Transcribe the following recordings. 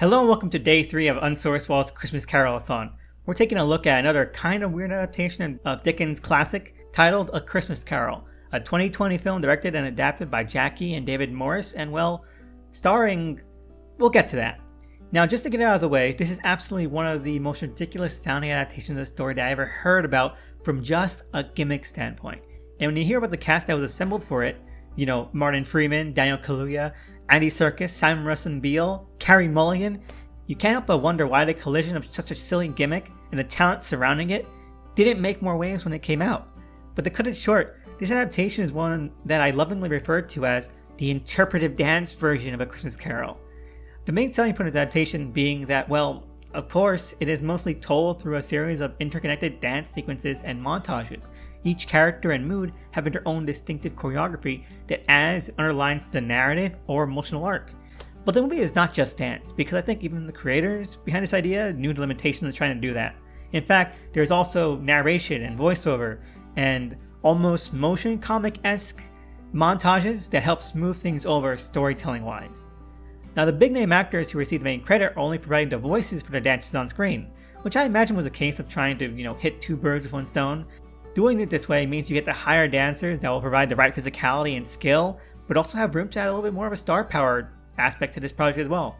Hello and welcome to day 3 of Unsourced's Christmas Carol-A-Thon. We're taking a look at another kind of weird adaptation of Dickens' classic titled A Christmas Carol, a 2020 film directed and adapted by Jackie and David Morris and, well, starring... we'll get to that. Now, just to get it out of the way, this is absolutely one of the most ridiculous sounding adaptations of the story that I ever heard about from just a gimmick standpoint. And when you hear about the cast that was assembled for it, you know, Martin Freeman, Daniel Kaluuya, Andy Serkis, Simon Russell Beale, Carey Mulligan, you can't help but wonder why the collision of such a silly gimmick and the talent surrounding it didn't make more waves when it came out. But to cut it short, this adaptation is one that I lovingly refer to as the interpretive dance version of A Christmas Carol. The main selling point of the adaptation being that, well, of course, it is mostly told through a series of interconnected dance sequences and montages. Each character and mood having their own distinctive choreography that adds and underlines the narrative or emotional arc. But the movie is not just dance, because I think even the creators behind this idea knew the limitations of trying to do that. In fact, there's also narration and voiceover and almost motion comic-esque montages that help smooth things over storytelling-wise. Now, the big name actors who receive the main credit are only providing the voices for their dances on screen, which I imagine was a case of trying to, hit two birds with one stone. Doing it this way means you get to hire dancers that will provide the right physicality and skill, but also have room to add a little bit more of a star power aspect to this project as well.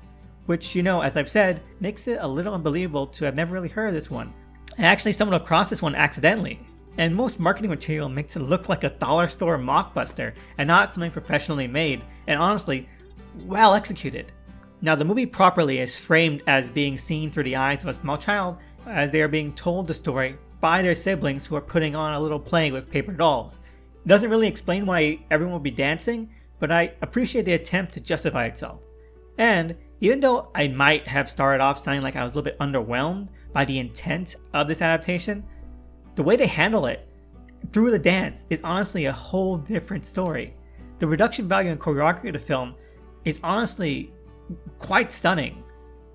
Which, as I've said, makes it a little unbelievable to have never really heard of this one. I actually stumbled across this one accidentally, and most marketing material makes it look like a dollar store mockbuster and not something professionally made, and honestly, well executed. Now, the movie properly is framed as being seen through the eyes of a small child as they are being told the story by their siblings who are putting on a little play with paper dolls. It doesn't really explain why everyone will be dancing, but I appreciate the attempt to justify itself. And even though I might have started off sounding like I was a little bit underwhelmed by the intent of this adaptation, the way they handle it through the dance is honestly a whole different story. The production value and choreography of the film is honestly quite stunning.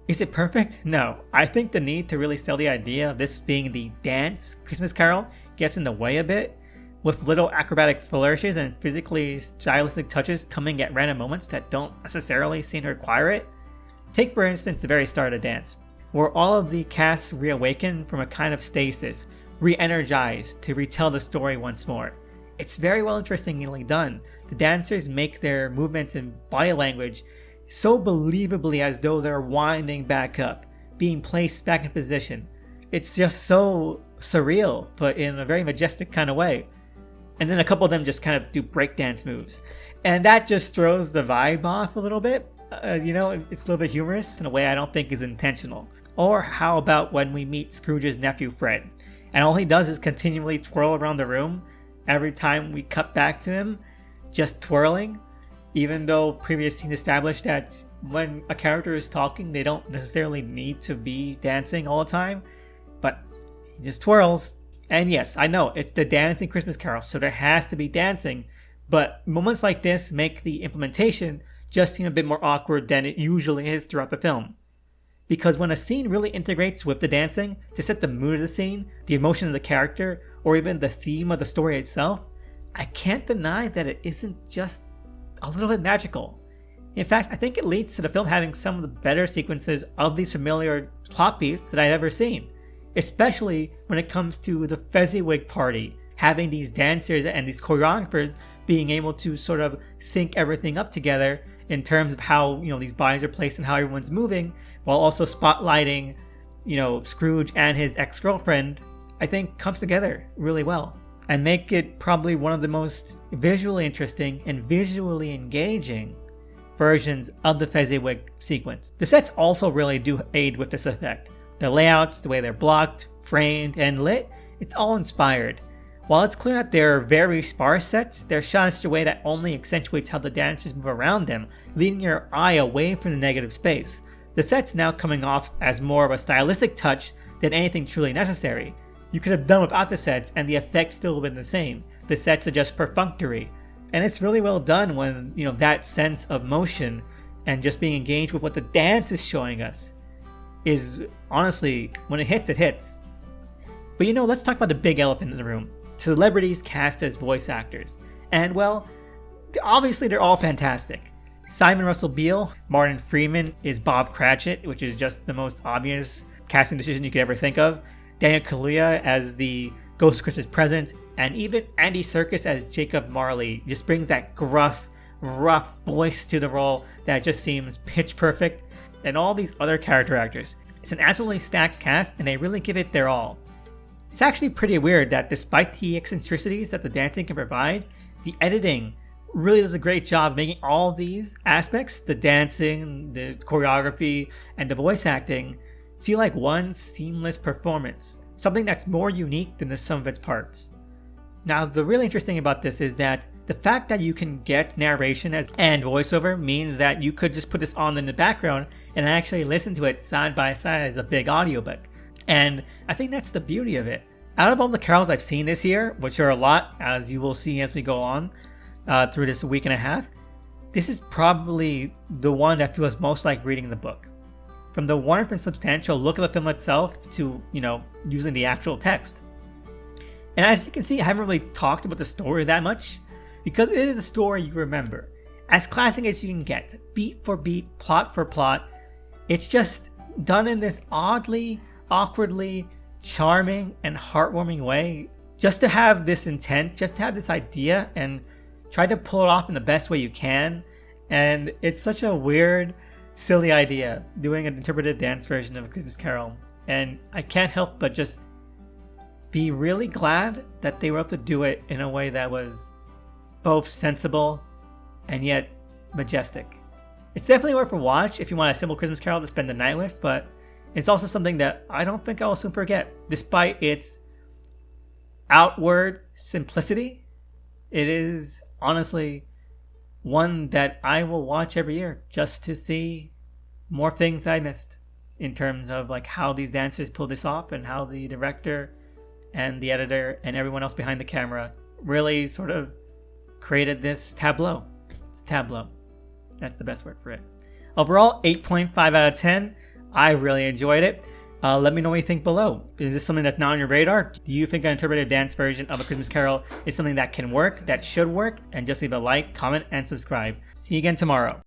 Is it perfect? No. I think the need to really sell the idea of this being the dance Christmas Carol gets in the way a bit, with little acrobatic flourishes and physically stylistic touches coming at random moments that don't necessarily seem to require it. Take for instance the very start of the dance, where all of the cast reawaken from a kind of stasis, re-energized to retell the story once more. It's very well interestingly done. The dancers make their movements and body language so believably as though they're winding back up, being placed back in position. It's just so surreal, but in a very majestic kind of way. And then a couple of them just kind of do breakdance moves. And that just throws the vibe off a little bit. It's a little bit humorous in a way I don't think is intentional. Or how about when we meet Scrooge's nephew Fred, and all he does is continually twirl around the room every time we cut back to him, just twirling, even though previous scenes established that when a character is talking, they don't necessarily need to be dancing all the time, but he just twirls. And yes, I know, it's the dancing Christmas Carol, so there has to be dancing, but moments like this make the implementation just seem a bit more awkward than it usually is throughout the film. Because when a scene really integrates with the dancing to set the mood of the scene, the emotion of the character, or even the theme of the story itself, I can't deny that it isn't just a little bit magical. In fact, I think it leads to the film having some of the better sequences of these familiar plot beats that I've ever seen. Especially when it comes to the Fezziwig party, having these dancers and these choreographers being able to sort of sync everything up together in terms of how, these bodies are placed and how everyone's moving, while also spotlighting, Scrooge and his ex-girlfriend, I think comes together really well. And make it probably one of the most visually interesting and visually engaging versions of the Fezziwig sequence. The sets also really do aid with this effect. The layouts, the way they're blocked, framed, and lit, it's all inspired. While it's clear that they're very sparse sets, they're shot in such a way that only accentuates how the dancers move around them, leading your eye away from the negative space. The set's now coming off as more of a stylistic touch than anything truly necessary. You could have done without the sets and the effect still would have been the same. The sets are just perfunctory. And it's really well done when, that sense of motion and just being engaged with what the dance is showing us is honestly, when it hits, it hits. But let's talk about the big elephant in the room. Celebrities cast as voice actors. And well, obviously they're all fantastic. Simon Russell Beale. Martin Freeman is Bob Cratchit, which is just the most obvious casting decision you could ever think of. Daniel Kaluuya as the Ghost of Christmas Present, and even Andy Serkis as Jacob Marley just brings that gruff, rough voice to the role that just seems pitch perfect. And all these other character actors. It's an absolutely stacked cast, and they really give it their all. It's actually pretty weird that despite the eccentricities that the dancing can provide, the editing really does a great job making all these aspects, the dancing, the choreography, and the voice acting, feel like one seamless performance, something that's more unique than the sum of its parts. Now, the really interesting about this is that the fact that you can get narration and voiceover means that you could just put this on in the background and actually listen to it side by side as a big audiobook. And I think that's the beauty of it. Out of all the carols I've seen this year, which are a lot, as you will see as we go on through this week and a half, this is probably the one that feels most like reading the book. From the warmth and substantial look of the film itself to, using the actual text. And as you can see, I haven't really talked about the story that much, because it is a story you remember. As classic as you can get, beat for beat, plot for plot, it's just done in this oddly, awkwardly, charming, and heartwarming way. Just to have this intent, just to have this idea, and try to pull it off in the best way you can. And it's such a weird, silly idea, doing an interpretive dance version of A Christmas Carol. And I can't help but just be really glad that they were able to do it in a way that was both sensible and yet majestic. It's definitely worth a watch if you want a simple Christmas Carol to spend the night with, but it's also something that I don't think I will soon forget. Despite its outward simplicity, it is honestly one that I will watch every year just to see more things I missed in terms of like how these dancers pull this off and how the director and the editor and everyone else behind the camera really sort of created this tableau. It's a tableau. That's the best word for it. Overall, 8.5 out of 10. I really enjoyed it. Let me know what you think below. Is this something that's not on your radar? Do you think an interpretive dance version of A Christmas Carol is something that can work, that should work? And just leave a like, comment, and subscribe. See you again tomorrow.